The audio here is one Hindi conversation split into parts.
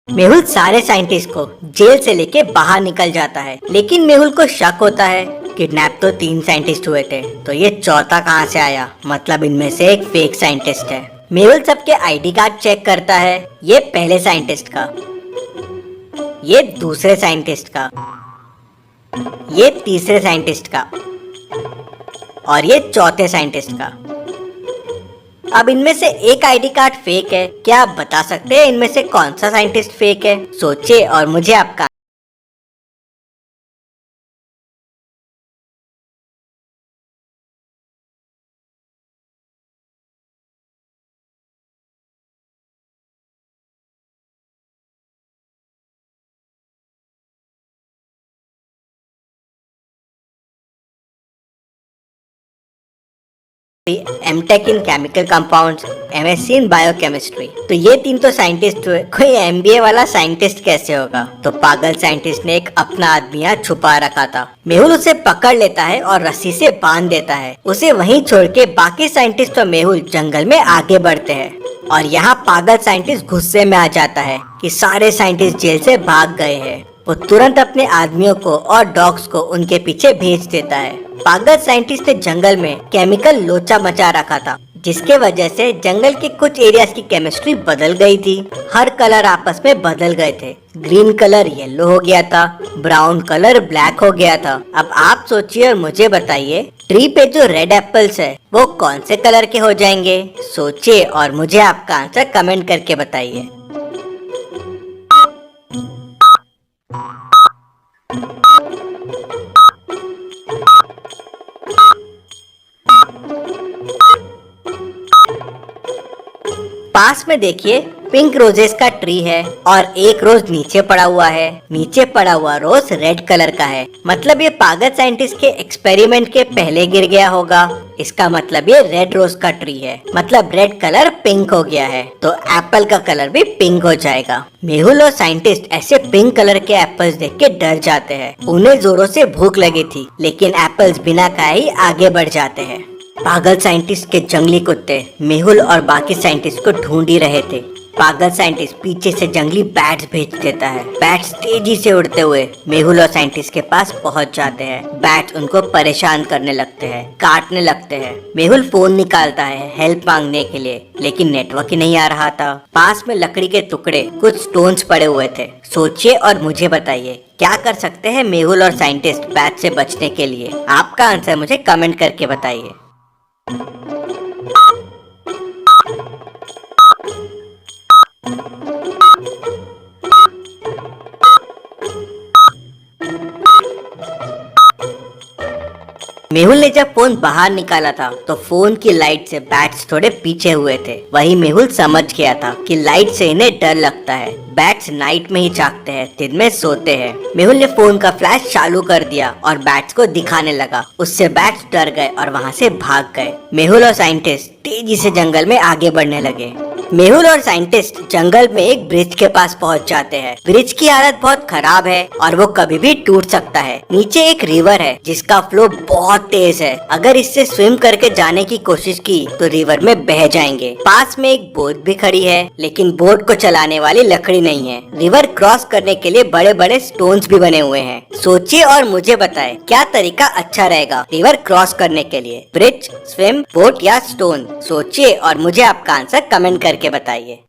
मेहुल सारे साइंटिस्ट को जेल से लेके बाहर निकल जाता है, लेकिन मेहुल को शक होता है। किडनैप तो 3 साइंटिस्ट हुए थे, तो ये चौथा कहाँ से आया? मतलब इनमें से एक फेक साइंटिस्ट है। मेहुल सबके आईडी कार्ड चेक करता है। ये पहले साइंटिस्ट का, ये दूसरे साइंटिस्ट का, ये तीसरे साइंटिस्ट का और ये चौथे साइंटिस्ट का। अब इनमें से एक आईडी कार्ड फेक है। क्या आप बता सकते हैं इनमें से कौन सा साइंटिस्ट फेक है? सोचिए और मुझे आपका MTech in chemical compounds, MSc in biochemistry. तो ये 3 तो साइंटिस्ट हुए, कोई एमबीए वाला साइंटिस्ट कैसे होगा? तो पागल साइंटिस्ट ने एक अपना आदमी यहाँ छुपा रखा था। मेहुल उसे पकड़ लेता है और रस्सी से बांध देता है। उसे वहीं छोड़ के बाकी साइंटिस्ट और मेहुल जंगल में आगे बढ़ते हैं। और यहाँ पागल साइंटिस्ट गुस्से में आ जाता है कि सारे साइंटिस्ट जेल से भाग गए हैं। वो तुरंत अपने आदमियों को और डॉग्स को उनके पीछे भेज देता है। पागल साइंटिस्ट ने जंगल में केमिकल लोचा मचा रखा था, जिसके वजह से जंगल के कुछ एरियाज की केमिस्ट्री बदल गई थी। हर कलर आपस में बदल गए थे। ग्रीन कलर येलो हो गया था, ब्राउन कलर ब्लैक हो गया था। अब आप सोचिए और मुझे बताइए, ट्री पे जो रेड एप्पल्स है वो कौन से कलर के हो जाएंगे? सोचिए और मुझे आपका आंसर कमेंट करके बताइए। पास में देखिए, पिंक रोजेस का ट्री है और एक रोज नीचे पड़ा हुआ है। नीचे पड़ा हुआ रोज रेड कलर का है। मतलब ये पागल साइंटिस्ट के एक्सपेरिमेंट के पहले गिर गया होगा। इसका मतलब ये रेड रोज का ट्री है। मतलब रेड कलर पिंक हो गया है, तो एप्पल का कलर भी पिंक हो जाएगा। मेहुल और साइंटिस्ट ऐसे पिंक कलर के एप्पल्स देख के डर जाते हैं। उन्हें जोरों से भूख लगी थी, लेकिन एप्पल्स बिना खाए ही आगे बढ़ जाते हैं। पागल साइंटिस्ट के जंगली कुत्ते मेहुल और बाकी साइंटिस्ट को ढूंढ ही रहे थे। पागल साइंटिस्ट पीछे से जंगली बैट्स भेज देता है। बैट्स तेजी से उड़ते हुए मेहुल और साइंटिस्ट के पास पहुंच जाते हैं। बैट्स उनको परेशान करने लगते हैं, काटने लगते हैं। मेहुल फोन निकालता है हेल्प मांगने के लिए, लेकिन नेटवर्क ही नहीं आ रहा था। पास में लकड़ी के टुकड़े, कुछ स्टोन्स पड़े हुए थे। सोचिए और मुझे बताइए, क्या कर सकते हैं मेहुल और साइंटिस्ट बैट से बचने के लिए? आपका आंसर मुझे कमेंट करके बताइए। मेहुल ने जब फोन बाहर निकाला था तो फोन की लाइट से बैट्स थोड़े पीछे हुए थे। वही मेहुल समझ गया था कि लाइट से इन्हें डर लगता है। बैट्स नाइट में ही जागते हैं, दिन में सोते हैं। मेहुल ने फोन का फ्लैश चालू कर दिया और बैट्स को दिखाने लगा। उससे बैट्स डर गए और वहाँ से भाग गए। मेहुल और साइंटिस्ट तेजी से जंगल में आगे बढ़ने लगे। मेहुल और साइंटिस्ट जंगल में एक ब्रिज के पास पहुंच जाते हैं। ब्रिज की हालत बहुत खराब है और वो कभी भी टूट सकता है। नीचे एक रिवर है जिसका फ्लो बहुत तेज है। अगर इससे स्विम करके जाने की कोशिश की तो रिवर में बह जाएंगे। पास में एक बोट भी खड़ी है, लेकिन बोट को चलाने वाली लकड़ी नहीं है। रिवर क्रॉस करने के लिए बड़े बड़े स्टोन्स भी बने हुए हैं। सोचिए और मुझे बताएं, क्या तरीका अच्छा रहेगा रिवर क्रॉस करने के लिए? ब्रिज, स्विम, बोट या स्टोन? सोचिए और मुझे आपका आंसर कमेंट करके बताइए।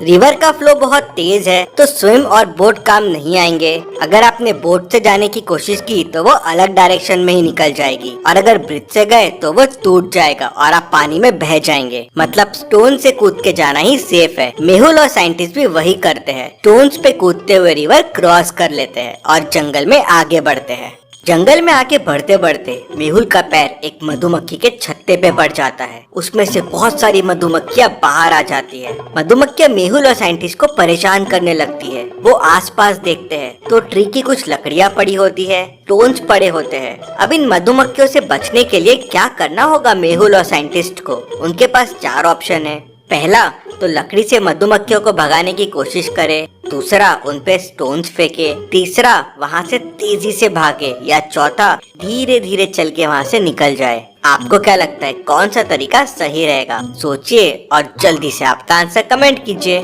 रिवर का फ्लो बहुत तेज है, तो स्विम और बोट काम नहीं आएंगे। अगर आपने बोट से जाने की कोशिश की तो वो अलग डायरेक्शन में ही निकल जाएगी, और अगर ब्रिज से गए तो वो टूट जाएगा और आप पानी में बह जाएंगे। मतलब स्टोन से कूद के जाना ही सेफ है। मेहुल और साइंटिस्ट भी वही करते हैं। स्टोन्स पे कूदते हुए रिवर क्रॉस कर लेते हैं और जंगल में आगे बढ़ते हैं। जंगल में आगे बढ़ते बढ़ते मेहुल का पैर एक मधुमक्खी के छत्ते पे पड़ जाता है। उसमें से बहुत सारी मधुमक्खियां बाहर आ जाती है। मधुमक्खियां मेहुल और साइंटिस्ट को परेशान करने लगती है। वो आसपास देखते हैं तो ट्री की कुछ लकड़ियां पड़ी होती है, स्टोन्स पड़े होते हैं। अब इन मधुमक्खियों से बचने के लिए क्या करना होगा मेहुल और साइंटिस्ट को? उनके पास 4 ऑप्शन है। पहला, तो लकड़ी से मधुमक्खियों को भगाने की कोशिश करे, दूसरा उन पे स्टोन्स फेंके, तीसरा वहाँ से तेजी से भागे, या चौथा धीरे धीरे चल के वहाँ से निकल जाए। आपको क्या लगता है कौन सा तरीका सही रहेगा? सोचिए और जल्दी से आपका आंसर कमेंट कीजिए।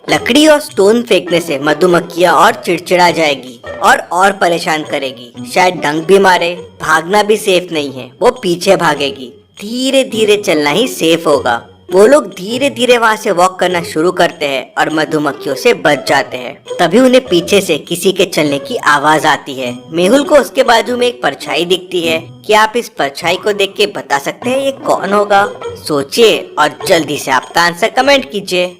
लकड़ी और स्टोन फेंकने से मधुमक्खियाँ और चिड़चिड़ा जाएगी और परेशान करेगी, शायद डंक भी मारे। भागना भी सेफ नहीं है, वो पीछे भागेगी। धीरे धीरे चलना ही सेफ होगा। वो लोग धीरे धीरे वहाँ से वॉक करना शुरू करते हैं और मधुमक्खियों से बच जाते हैं। तभी उन्हें पीछे से किसी के चलने की आवाज आती है। मेहुल को उसके बाजू में एक परछाई दिखती है। क्या आप इस परछाई को देख के बता सकते हैं ये कौन होगा? सोचिए और जल्दी से आपका आंसर कमेंट कीजिए।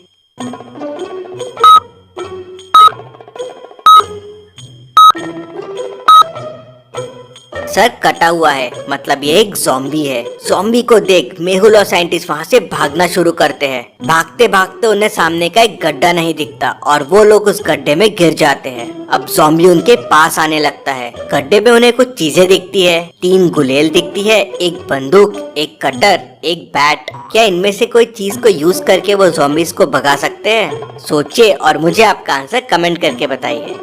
सर कटा हुआ है, मतलब ये एक ज़ॉम्बी है। ज़ॉम्बी को देख मेहुल और साइंटिस्ट वहाँ से भागना शुरू करते हैं। भागते भागते उन्हें सामने का एक गड्ढा नहीं दिखता और वो लोग उस गड्ढे में गिर जाते हैं। अब ज़ॉम्बी उनके पास आने लगता है। गड्ढे में उन्हें कुछ चीजें दिखती है। 3 गुलेल दिखती है, एक बंदूक, एक कटर, एक बैट। क्या इनमें से कोई चीज को यूज करके वो ज़ॉम्बीज को भगा सकते हैं? सोचिए और मुझे आपका आंसर कमेंट करके बताइए।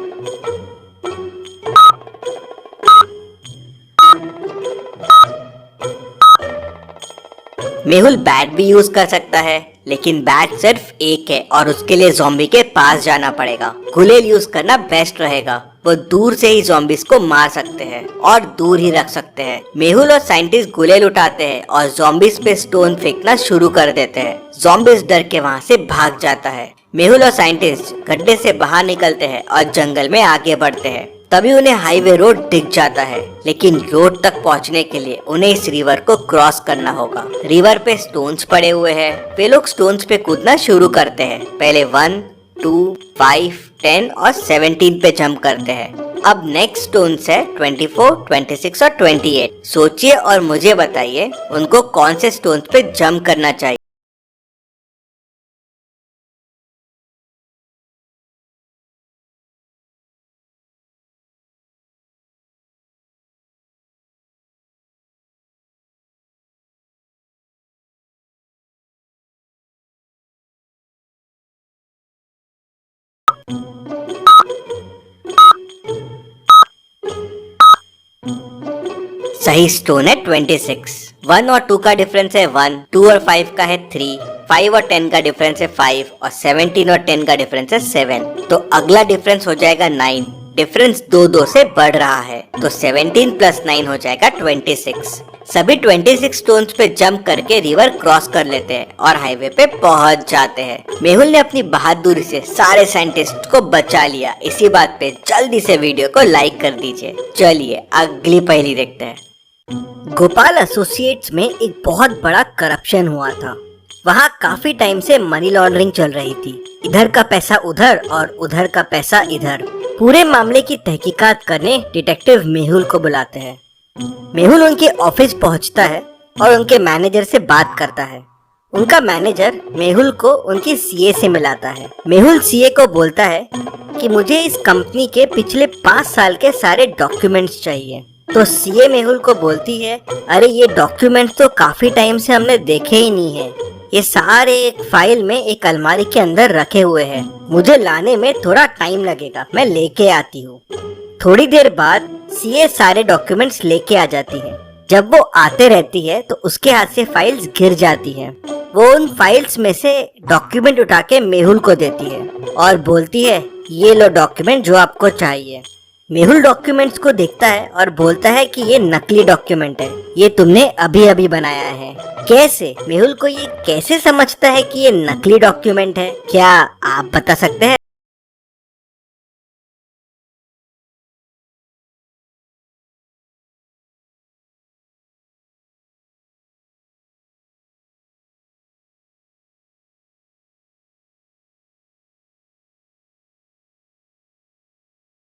मेहुल बैट भी यूज कर सकता है, लेकिन बैट सिर्फ एक है और उसके लिए ज़ॉम्बी के पास जाना पड़ेगा। गुलेल यूज करना बेस्ट रहेगा, वो दूर से ही ज़ॉम्बीज को मार सकते हैं और दूर ही रख सकते हैं। मेहुल और साइंटिस्ट गुलेल उठाते हैं और ज़ॉम्बीज पे स्टोन फेंकना शुरू कर देते हैं। ज़ॉम्बीज डर के वहाँ से भाग जाता है। मेहुल और साइंटिस्ट गड्ढे से बाहर निकलते हैं और जंगल में आगे बढ़ते हैं। तभी उन्हें हाईवे रोड दिख जाता है, लेकिन रोड तक पहुंचने के लिए उन्हें इस रिवर को क्रॉस करना होगा। रिवर पे स्टोन्स पड़े हुए हैं। वे लोग स्टोन्स पे कूदना शुरू करते हैं। पहले 1, 2, 5, 10 और 17 पे जंप करते हैं। अब नेक्स्ट स्टोन्स है 24, 26 और 28। सोचिए और मुझे बताइए उनको कौन से स्टोन्स पे जंप करना चाहिए। सही स्टोन है 26। 1 और 2 का डिफरेंस है 1, 2 और 5 का है 3, 5 और 10 का डिफरेंस है 5 और 17 और 10 का डिफरेंस है 7। तो अगला डिफरेंस हो जाएगा 9। डिफरेंस 2-2 से बढ़ रहा है, तो 17 प्लस 9 हो जाएगा 26। सभी 26 स्टोन्स पे जंप करके रिवर क्रॉस कर लेते हैं और हाईवे पे पहुंच जाते हैं। मेहुल ने अपनी बहादुरी से सारे साइंटिस्ट को बचा लिया। इसी बात पे जल्दी से वीडियो को लाइक कर दीजिए। चलिए अगली पहेली देखते हैं। गोपाल एसोसिएट्स में एक बहुत बड़ा करप्शन हुआ था। वहाँ काफी टाइम से मनी लॉन्ड्रिंग चल रही थी। इधर का पैसा उधर और उधर का पैसा इधर। पूरे मामले की तहकीकात करने डिटेक्टिव मेहुल को बुलाते हैं। मेहुल उनके ऑफिस पहुंचता है और उनके मैनेजर से बात करता है। उनका मैनेजर मेहुल को उनकी सीए से मिलाता है। मेहुल सीए को बोलता है कि मुझे इस कंपनी के पिछले 5 साल के सारे डॉक्यूमेंट्स चाहिए। तो सीए मेहुल को बोलती है, अरे ये डॉक्यूमेंट्स तो काफी टाइम से हमने देखे ही नहीं है। ये सारे एक फाइल में एक अलमारी के अंदर रखे हुए हैं। मुझे लाने में थोड़ा टाइम लगेगा, मैं लेके आती हूँ। थोड़ी देर बाद सीए सारे डॉक्यूमेंट्स लेके आ जाती है। जब वो आते रहती है तो उसके हाथ से फाइल्स गिर जाती हैं। वो उन फाइल्स में से डॉक्यूमेंट उठा के मेहुल को देती है और बोलती है, ये लो डॉक्यूमेंट जो आपको चाहिए। मेहुल डॉक्यूमेंट्स को देखता है और बोलता है कि ये नकली डॉक्यूमेंट है, ये तुमने अभी अभी बनाया है। कैसे? मेहुल को ये कैसे समझता है कि ये नकली डॉक्यूमेंट है? क्या आप बता सकते हैं?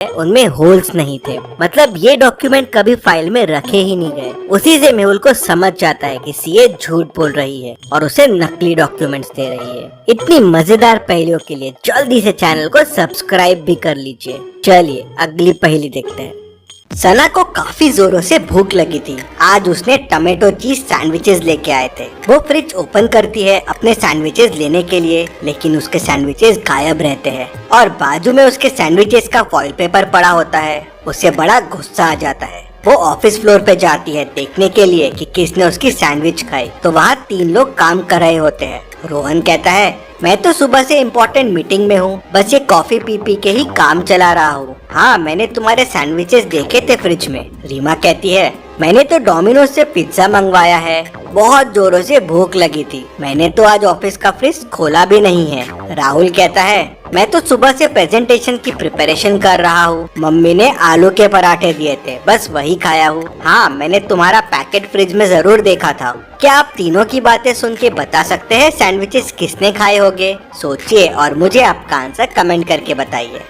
उनमें होल्स नहीं थे, मतलब ये डॉक्यूमेंट कभी फाइल में रखे ही नहीं गए। उसी से मेहुल को समझ जाता है कि सीए झूठ बोल रही है और उसे नकली डॉक्यूमेंट्स दे रही है। इतनी मजेदार पहेलियों के लिए जल्दी से चैनल को सब्सक्राइब भी कर लीजिए। चलिए अगली पहेली देखते हैं। सना को काफी जोरों से भूख लगी थी। आज उसने टमेटो चीज सैंडविचेस लेके आए थे। वो फ्रिज ओपन करती है अपने सैंडविचेस लेने के लिए, लेकिन उसके सैंडविचेस गायब रहते हैं और बाजू में उसके सैंडविचेस का फॉइल पेपर पड़ा होता है। उसे बड़ा गुस्सा आ जाता है। वो ऑफिस फ्लोर पे जाती है देखने के लिए कि किसने उसकी सैंडविच खाई। तो वहाँ 3 लोग काम कर रहे होते हैं। रोहन कहता है, मैं तो सुबह से इम्पोर्टेंट मीटिंग में हूँ, बस ये कॉफी पी पी के ही काम चला रहा हूँ। हाँ, मैंने तुम्हारे सैंडविचेस देखे थे फ्रिज में। रीमा कहती है, मैंने तो डोमिनोज से पिज्जा मंगवाया है, बहुत जोरों से भूख लगी थी। मैंने तो आज ऑफिस का फ्रिज खोला भी नहीं है। राहुल कहता है, मैं तो सुबह से प्रेजेंटेशन की प्रिपरेशन कर रहा हूँ। मम्मी ने आलू के पराठे दिए थे, बस वही खाया हूँ। हाँ, मैंने तुम्हारा पैकेट फ्रिज में जरूर देखा था। क्या आप तीनों की बातें सुन के बता सकते हैं सैंडविचेस किसने खाए होंगे? सोचिए और मुझे आपका आंसर कमेंट करके बताइए।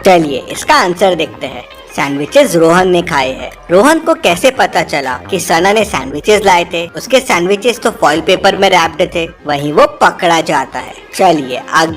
चलिए इसका आंसर देखते हैं। सैंडविचेस रोहन ने खाए हैं। रोहन को कैसे पता चला कि सना ने सैंडविचेस लाए थे? उसके सैंडविचेस तो फॉइल पेपर में रैप्ड थे। वहीं वो पकड़ा जाता है। चलिए आगे